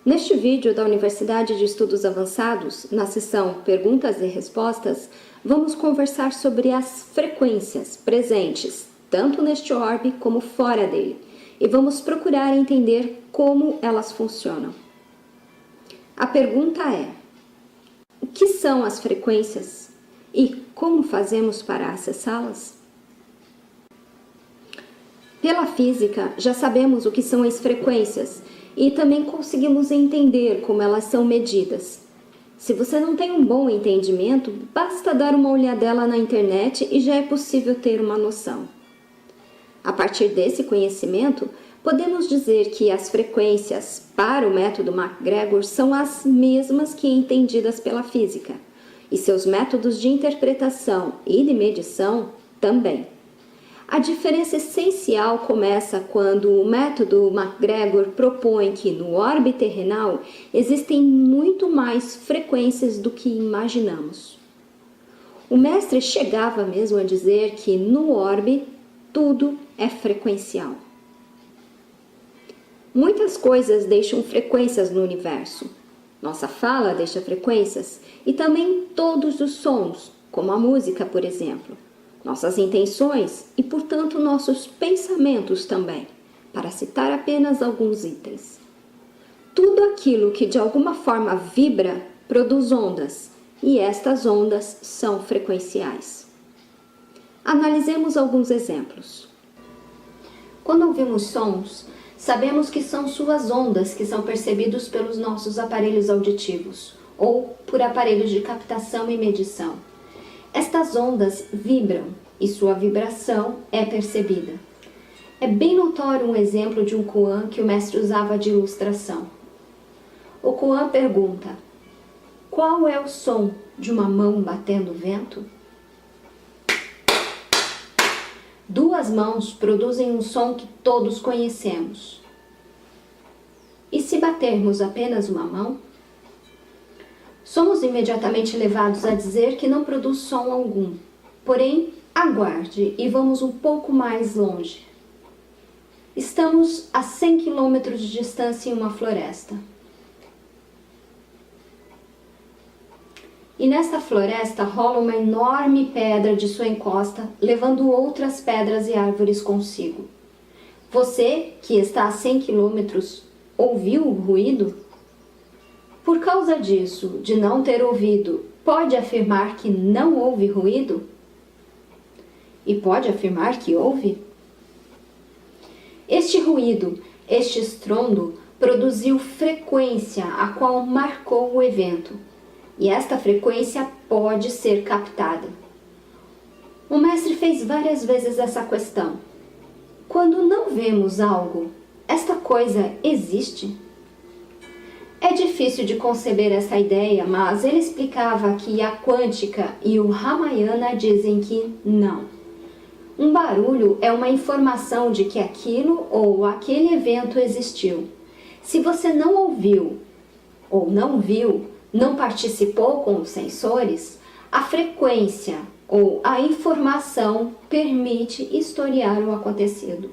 Neste vídeo da Universidade de Estudos Avançados, na seção Perguntas e Respostas, vamos conversar sobre as frequências presentes tanto neste orbe como fora dele, e vamos procurar entender como elas funcionam. A pergunta é: o que são as frequências e como fazemos para acessá-las? Pela física, já sabemos o que são as frequências e também conseguimos entender como elas são medidas. Se você não tem um bom entendimento, basta dar uma olhadela na internet e já é possível ter uma noção. A partir desse conhecimento, podemos dizer que as frequências para o método MacGregor são as mesmas que entendidas pela física, e seus métodos de interpretação e de medição também. A diferença essencial começa quando o método MacGregor propõe que no orbe terrenal existem muito mais frequências do que imaginamos. O mestre chegava mesmo a dizer que no orbe tudo é frequencial. Muitas coisas deixam frequências no universo. Nossa fala deixa frequências e também todos os sons, como a música, por exemplo. Nossas intenções e, portanto, nossos pensamentos também, para citar apenas alguns itens. Tudo aquilo que de alguma forma vibra produz ondas, e estas ondas são frequenciais. Analisemos alguns exemplos. Quando ouvimos sons, sabemos que são suas ondas que são percebidos pelos nossos aparelhos auditivos, ou por aparelhos de captação e medição. Estas ondas vibram e sua vibração é percebida. É bem notório um exemplo de um koan que o mestre usava de ilustração. O koan pergunta: qual é o som de uma mão batendo vento? Duas mãos produzem um som que todos conhecemos. E se batermos apenas uma mão? Somos imediatamente levados a dizer que não produz som algum. Porém, aguarde e vamos um pouco mais longe. Estamos a 100 km de distância em uma floresta. E nesta floresta rola uma enorme pedra de sua encosta, levando outras pedras e árvores consigo. Você, que está a 100 km, ouviu o ruído? Por causa disso, de não ter ouvido, pode afirmar que não houve ruído? E pode afirmar que houve? Este ruído, este estrondo, produziu frequência a qual marcou o evento, e esta frequência pode ser captada. O mestre fez várias vezes essa questão. Quando não vemos algo, esta coisa existe? É difícil de conceber essa ideia, mas ele explicava que a quântica e o Ramayana dizem que não. Um barulho é uma informação de que aquilo ou aquele evento existiu. Se você não ouviu ou não viu, não participou com os sensores, a frequência ou a informação permite historiar o acontecido.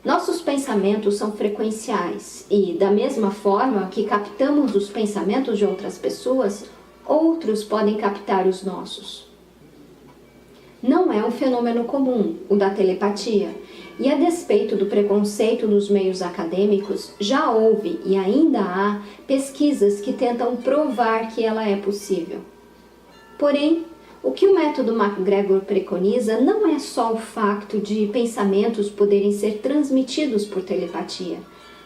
Nossos pensamentos são frequenciais e, da mesma forma que captamos os pensamentos de outras pessoas, outros podem captar os nossos. Não é um fenômeno comum, o da telepatia, e a despeito do preconceito nos meios acadêmicos, já houve e ainda há pesquisas que tentam provar que ela é possível. Porém, o que o método MacGregor preconiza não é só o facto de pensamentos poderem ser transmitidos por telepatia,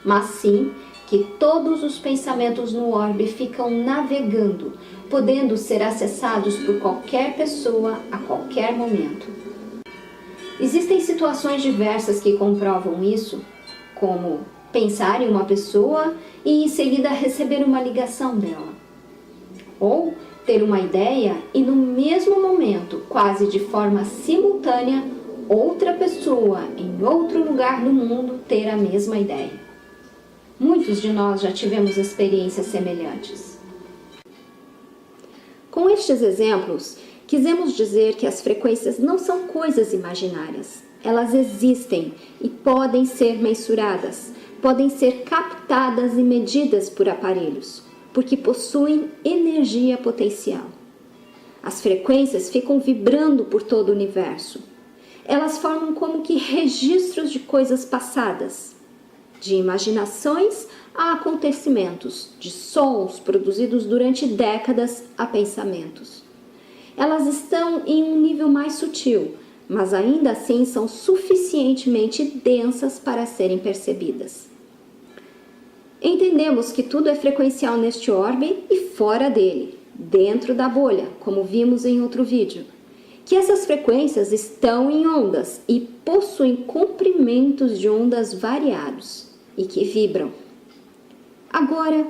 mas sim que todos os pensamentos no orbe ficam navegando, podendo ser acessados por qualquer pessoa a qualquer momento. Existem situações diversas que comprovam isso, como pensar em uma pessoa e em seguida receber uma ligação dela. Ou ter uma ideia e no mesmo momento, quase de forma simultânea, outra pessoa em outro lugar do mundo ter a mesma ideia. Muitos de nós já tivemos experiências semelhantes. Com estes exemplos, quisemos dizer que as frequências não são coisas imaginárias. Elas existem e podem ser mensuradas, podem ser captadas e medidas por aparelhos, porque possuem energia potencial. As frequências ficam vibrando por todo o universo. Elas formam como que registros de coisas passadas, de imaginações a acontecimentos, de sons produzidos durante décadas a pensamentos. Elas estão em um nível mais sutil, mas ainda assim são suficientemente densas para serem percebidas. Entendemos que tudo é frequencial neste orbe e fora dele, dentro da bolha, como vimos em outro vídeo, que essas frequências estão em ondas e possuem comprimentos de ondas variados e que vibram. Agora,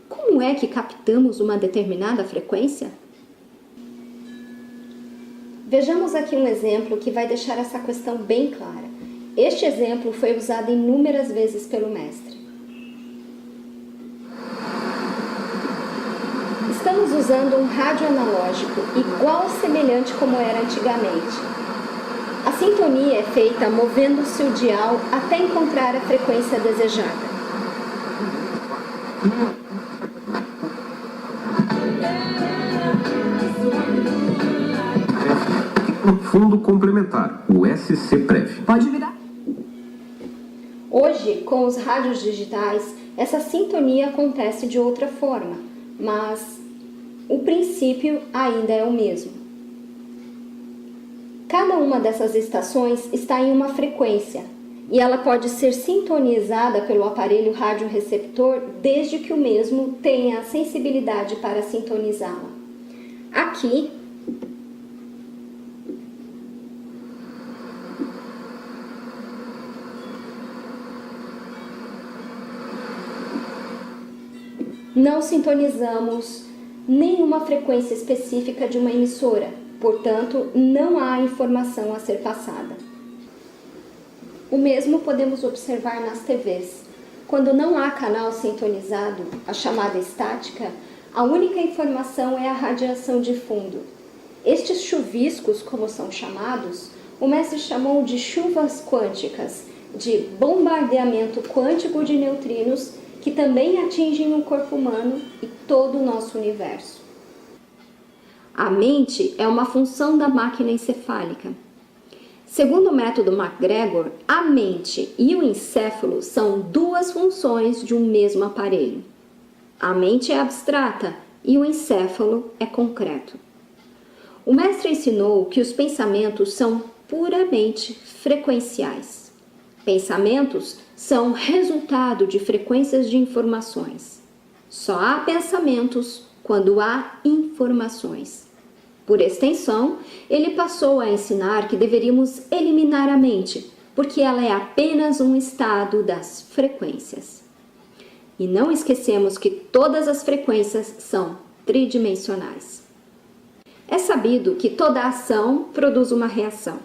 como é que captamos uma determinada frequência? Vejamos aqui um exemplo que vai deixar essa questão bem clara. Este exemplo foi usado inúmeras vezes pelo mestre. Estamos usando um rádio analógico, igual ou semelhante como era antigamente. A sintonia é feita movendo-se o dial até encontrar a frequência desejada. Fundo complementar, o SC-Prev. Pode virar. Hoje, com os rádios digitais, essa sintonia acontece de outra forma, mas o princípio ainda é o mesmo. Cada uma dessas estações está em uma frequência e ela pode ser sintonizada pelo aparelho radioreceptor desde que o mesmo tenha a sensibilidade para sintonizá-la. Aqui, não sintonizamos nenhuma frequência específica de uma emissora, portanto, não há informação a ser passada. O mesmo podemos observar nas TVs. Quando não há canal sintonizado, a chamada estática, a única informação é a radiação de fundo. Estes chuviscos, como são chamados, o mestre chamou de chuvas quânticas, de bombardeamento quântico de neutrinos que também atingem o corpo humano e todo o nosso universo. A mente é uma função da máquina encefálica. Segundo o método MacGregor, a mente e o encéfalo são duas funções de um mesmo aparelho. A mente é abstrata e o encéfalo é concreto. O mestre ensinou que os pensamentos são puramente frequenciais. Pensamentos são resultado de frequências de informações. Só há pensamentos quando há informações. Por extensão, ele passou a ensinar que deveríamos eliminar a mente, porque ela é apenas um estado das frequências. E não esquecemos que todas as frequências são tridimensionais. É sabido que toda ação produz uma reação.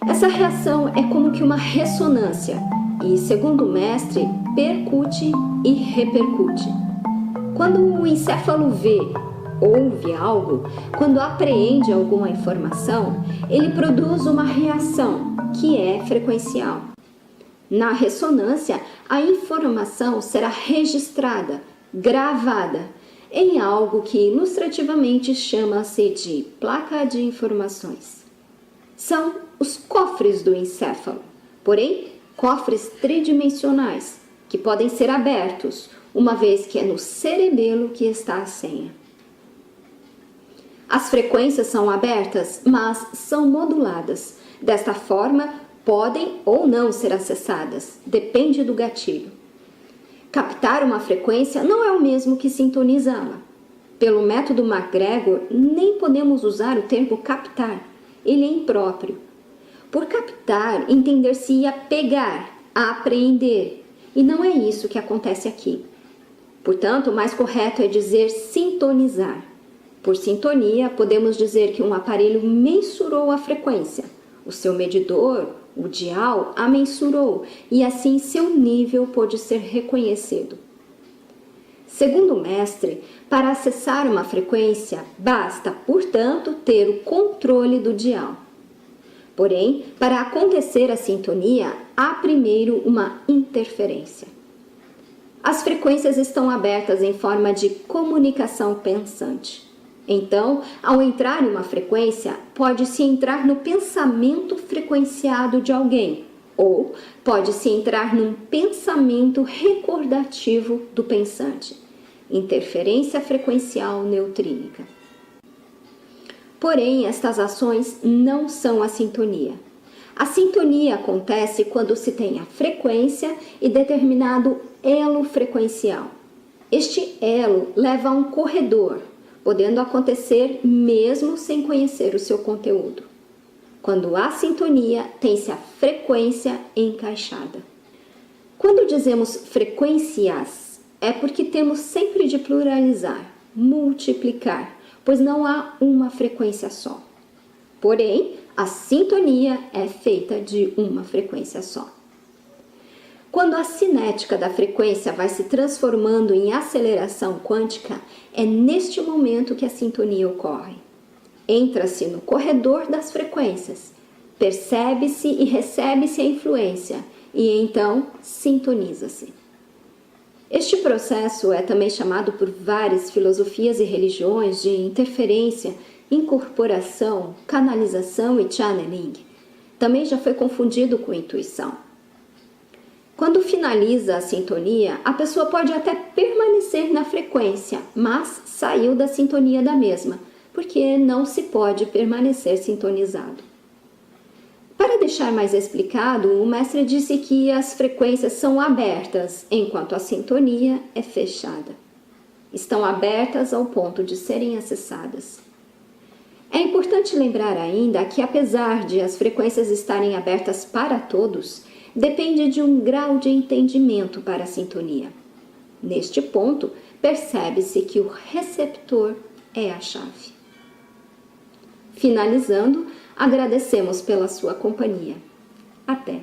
Essa reação é como que uma ressonância e, segundo o mestre, percute e repercute. Quando o encéfalo vê, ouve algo, quando apreende alguma informação, ele produz uma reação que é frequencial. Na ressonância, a informação será registrada, gravada, em algo que ilustrativamente chama-se de placa de informações. São os cofres do encéfalo, porém cofres tridimensionais, que podem ser abertos, uma vez que é no cerebelo que está a senha. As frequências são abertas, mas são moduladas. Desta forma, podem ou não ser acessadas, depende do gatilho. Captar uma frequência não é o mesmo que sintonizá-la. Pelo método MacGregor, nem podemos usar o termo captar, ele é impróprio. Por captar, entender-se-ia pegar, apreender, e não é isso que acontece aqui. Portanto, o mais correto é dizer sintonizar. Por sintonia, podemos dizer que um aparelho mensurou a frequência, o seu medidor, o dial, a mensurou, e assim seu nível pôde ser reconhecido. Segundo o mestre, para acessar uma frequência, basta, portanto, ter o controle do dial. Porém, para acontecer a sintonia, há primeiro uma interferência. As frequências estão abertas em forma de comunicação pensante. Então, ao entrar em uma frequência, pode-se entrar no pensamento frequenciado de alguém, ou pode-se entrar num pensamento recordativo do pensante. Interferência frequencial neutrínica. Porém, estas ações não são a sintonia. A sintonia acontece quando se tem a frequência e determinado elo frequencial. Este elo leva a um corredor, podendo acontecer mesmo sem conhecer o seu conteúdo. Quando há sintonia, tem-se a frequência encaixada. Quando dizemos frequências, é porque temos sempre de pluralizar, multiplicar, pois não há uma frequência só. Porém, a sintonia é feita de uma frequência só. Quando a cinética da frequência vai se transformando em aceleração quântica, é neste momento que a sintonia ocorre. Entra-se no corredor das frequências, percebe-se e recebe-se a influência, e então sintoniza-se. Este processo é também chamado por várias filosofias e religiões de interferência, incorporação, canalização e channeling. Também já foi confundido com intuição. Quando finaliza a sintonia, a pessoa pode até permanecer na frequência, mas saiu da sintonia da mesma, porque não se pode permanecer sintonizado. Para deixar mais explicado, o mestre disse que as frequências são abertas, enquanto a sintonia é fechada. Estão abertas ao ponto de serem acessadas. É importante lembrar ainda que, apesar de as frequências estarem abertas para todos, depende de um grau de entendimento para a sintonia. Neste ponto, percebe-se que o receptor é a chave. Finalizando, agradecemos pela sua companhia. Até!